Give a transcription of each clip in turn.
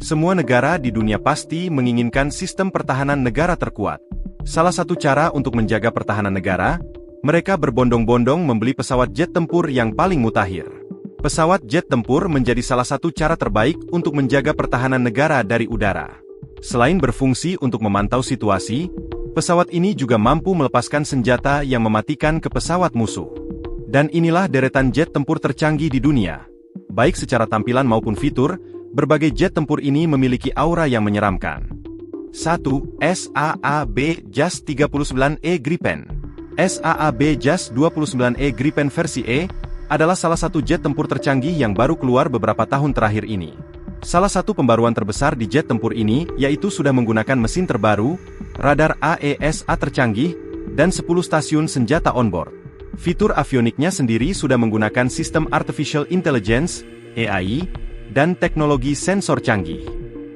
Semua negara di dunia pasti menginginkan sistem pertahanan negara terkuat. Salah satu cara untuk menjaga pertahanan negara, mereka berbondong-bondong membeli pesawat jet tempur yang paling mutakhir. Pesawat jet tempur menjadi salah satu cara terbaik untuk menjaga pertahanan negara dari udara. Selain berfungsi untuk memantau situasi, pesawat ini juga mampu melepaskan senjata yang mematikan ke pesawat musuh. Dan inilah deretan jet tempur tercanggih di dunia. Baik secara tampilan maupun fitur, berbagai jet tempur ini memiliki aura yang menyeramkan. 1. SAAB JAS 39E Gripen. SAAB JAS 29E Gripen versi E adalah salah satu jet tempur tercanggih yang baru keluar beberapa tahun terakhir ini. Salah satu pembaruan terbesar di jet tempur ini yaitu sudah menggunakan mesin terbaru, radar AESA tercanggih, dan 10 stasiun senjata onboard. Fitur avioniknya sendiri sudah menggunakan sistem Artificial Intelligence, AI, dan teknologi sensor canggih.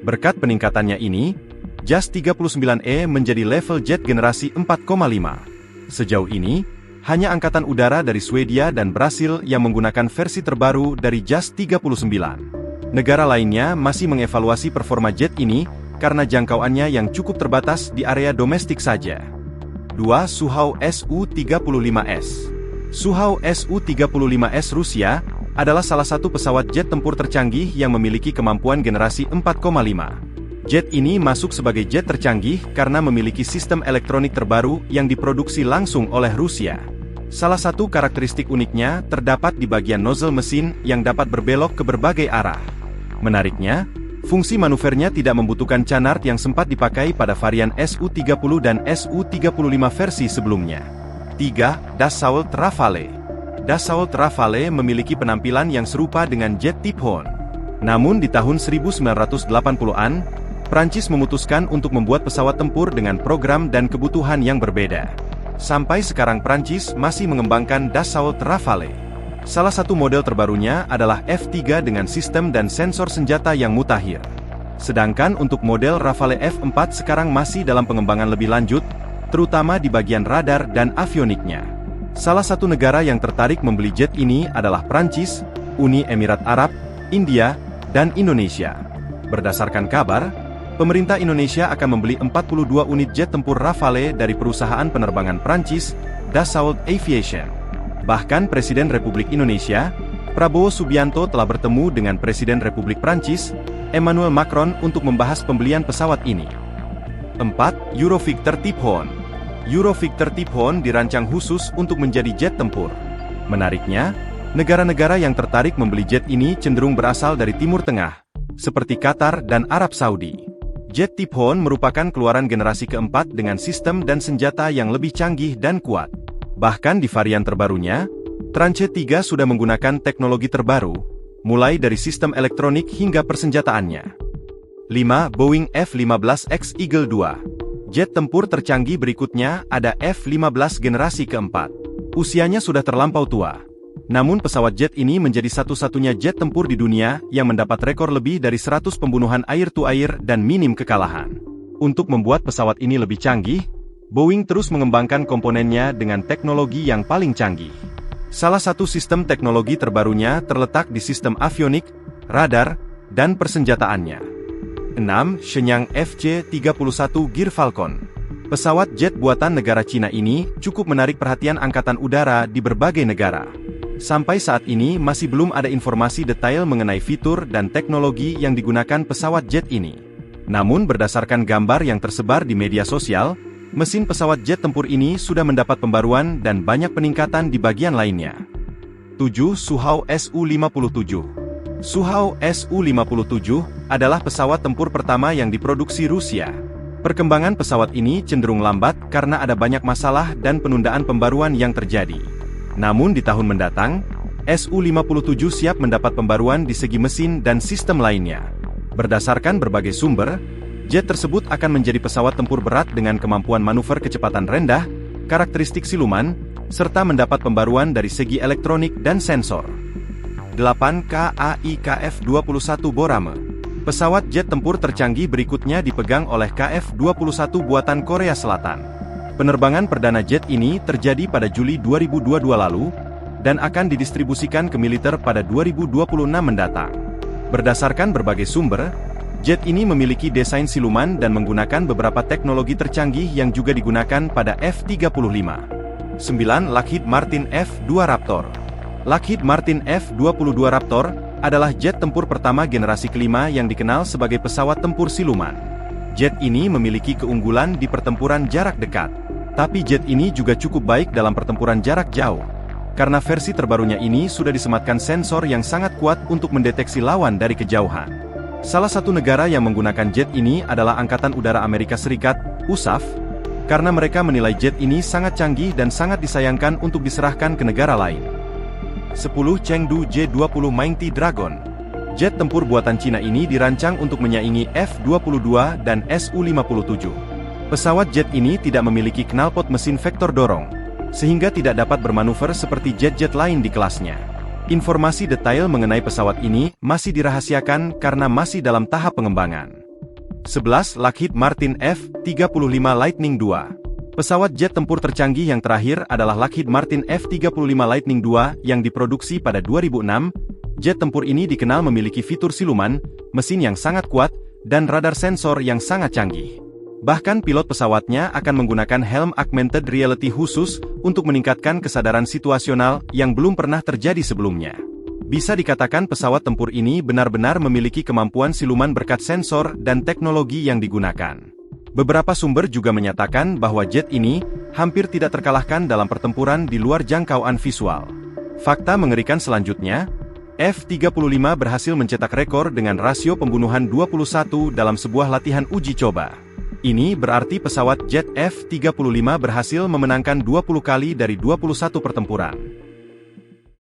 Berkat peningkatannya ini, JAS 39E menjadi level jet generasi 4,5. Sejauh ini, hanya Angkatan Udara dari Swedia dan Brasil yang menggunakan versi terbaru dari JAS 39. Negara lainnya masih mengevaluasi performa jet ini karena jangkauannya yang cukup terbatas di area domestik saja. 2. Sukhoi Su-35S. Sukhoi Su-35S Rusia adalah salah satu pesawat jet tempur tercanggih yang memiliki kemampuan generasi 4,5. Jet ini masuk sebagai jet tercanggih karena memiliki sistem elektronik terbaru yang diproduksi langsung oleh Rusia. Salah satu karakteristik uniknya terdapat di bagian nozzle mesin yang dapat berbelok ke berbagai arah. Menariknya, fungsi manuvernya tidak membutuhkan canard yang sempat dipakai pada varian Su-30 dan Su-35 versi sebelumnya. 3. Dassault Rafale. Dassault Rafale memiliki penampilan yang serupa dengan jet Typhoon. Namun di tahun 1980-an, Prancis memutuskan untuk membuat pesawat tempur dengan program dan kebutuhan yang berbeda. Sampai sekarang Prancis masih mengembangkan Dassault Rafale. Salah satu model terbarunya adalah F3 dengan sistem dan sensor senjata yang mutakhir. Sedangkan untuk model Rafale F4 sekarang masih dalam pengembangan lebih lanjut, terutama di bagian radar dan avioniknya. Salah satu negara yang tertarik membeli jet ini adalah Prancis, Uni Emirat Arab, India, dan Indonesia. Berdasarkan kabar, pemerintah Indonesia akan membeli 42 unit jet tempur Rafale dari perusahaan penerbangan Prancis, Dassault Aviation. Bahkan Presiden Republik Indonesia, Prabowo Subianto telah bertemu dengan Presiden Republik Prancis, Emmanuel Macron untuk membahas pembelian pesawat ini. 4. Eurovictor Typhoon. Eurovictor Typhoon dirancang khusus untuk menjadi jet tempur. Menariknya, negara-negara yang tertarik membeli jet ini cenderung berasal dari Timur Tengah, seperti Qatar dan Arab Saudi. Jet Typhoon merupakan keluaran generasi keempat dengan sistem dan senjata yang lebih canggih dan kuat. Bahkan di varian terbarunya, Tranche 3 sudah menggunakan teknologi terbaru, mulai dari sistem elektronik hingga persenjataannya. 5. Boeing F-15X Eagle II. Jet tempur tercanggih berikutnya ada F-15 generasi keempat. Usianya sudah terlampau tua. Namun pesawat jet ini menjadi satu-satunya jet tempur di dunia yang mendapat rekor lebih dari 100 pembunuhan air-to-air dan minim kekalahan. Untuk membuat pesawat ini lebih canggih, Boeing terus mengembangkan komponennya dengan teknologi yang paling canggih. Salah satu sistem teknologi terbarunya terletak di sistem avionik, radar, dan persenjataannya. 6. Shenyang FC-31 Gear Falcon. Pesawat jet buatan negara Cina ini cukup menarik perhatian angkatan udara di berbagai negara. Sampai saat ini masih belum ada informasi detail mengenai fitur dan teknologi yang digunakan pesawat jet ini. Namun berdasarkan gambar yang tersebar di media sosial, mesin pesawat jet tempur ini sudah mendapat pembaruan dan banyak peningkatan di bagian lainnya. 7. Sukhoi Su-57. Sukhoi Su-57 adalah pesawat tempur pertama yang diproduksi Rusia. Perkembangan pesawat ini cenderung lambat karena ada banyak masalah dan penundaan pembaruan yang terjadi. Namun di tahun mendatang, Su-57 siap mendapat pembaruan di segi mesin dan sistem lainnya. Berdasarkan berbagai sumber, jet tersebut akan menjadi pesawat tempur berat dengan kemampuan manuver kecepatan rendah, karakteristik siluman, serta mendapat pembaruan dari segi elektronik dan sensor. 8. KAI KF-21 Borame. Pesawat jet tempur tercanggih berikutnya dipegang oleh KF-21 buatan Korea Selatan. Penerbangan perdana jet ini terjadi pada Juli 2022 lalu, dan akan didistribusikan ke militer pada 2026 mendatang. Berdasarkan berbagai sumber, Jet ini memiliki desain siluman dan menggunakan beberapa teknologi tercanggih yang juga digunakan pada F-35. 9. Lockheed Martin F-2 Raptor. Lockheed Martin F-22 Raptor adalah jet tempur pertama generasi kelima yang dikenal sebagai pesawat tempur siluman. Jet ini memiliki keunggulan di pertempuran jarak dekat. Tapi jet ini juga cukup baik dalam pertempuran jarak jauh. Karena versi terbarunya ini sudah disematkan sensor yang sangat kuat untuk mendeteksi lawan dari kejauhan. Salah satu negara yang menggunakan jet ini adalah Angkatan Udara Amerika Serikat, USAF, karena mereka menilai jet ini sangat canggih dan sangat disayangkan untuk diserahkan ke negara lain. 10. Chengdu J-20 Mighty Dragon. Jet tempur buatan Cina ini dirancang untuk menyaingi F-22 dan Su-57. Pesawat jet ini tidak memiliki knalpot mesin vektor dorong, sehingga tidak dapat bermanuver seperti jet-jet lain di kelasnya. Informasi detail mengenai pesawat ini masih dirahasiakan karena masih dalam tahap pengembangan. 11. Lockheed Martin F-35 Lightning II. Pesawat jet tempur tercanggih yang terakhir adalah Lockheed Martin F-35 Lightning II yang diproduksi pada 2006. Jet tempur ini dikenal memiliki fitur siluman, mesin yang sangat kuat, dan radar sensor yang sangat canggih. Bahkan pilot pesawatnya akan menggunakan helm augmented reality khusus untuk meningkatkan kesadaran situasional yang belum pernah terjadi sebelumnya. Bisa dikatakan pesawat tempur ini benar-benar memiliki kemampuan siluman berkat sensor dan teknologi yang digunakan. Beberapa sumber juga menyatakan bahwa jet ini hampir tidak terkalahkan dalam pertempuran di luar jangkauan visual. Fakta mengerikan selanjutnya, F-35 berhasil mencetak rekor dengan rasio pembunuhan 21 dalam sebuah latihan uji coba. Ini berarti pesawat jet F-35 berhasil memenangkan 20 kali dari 21 pertempuran.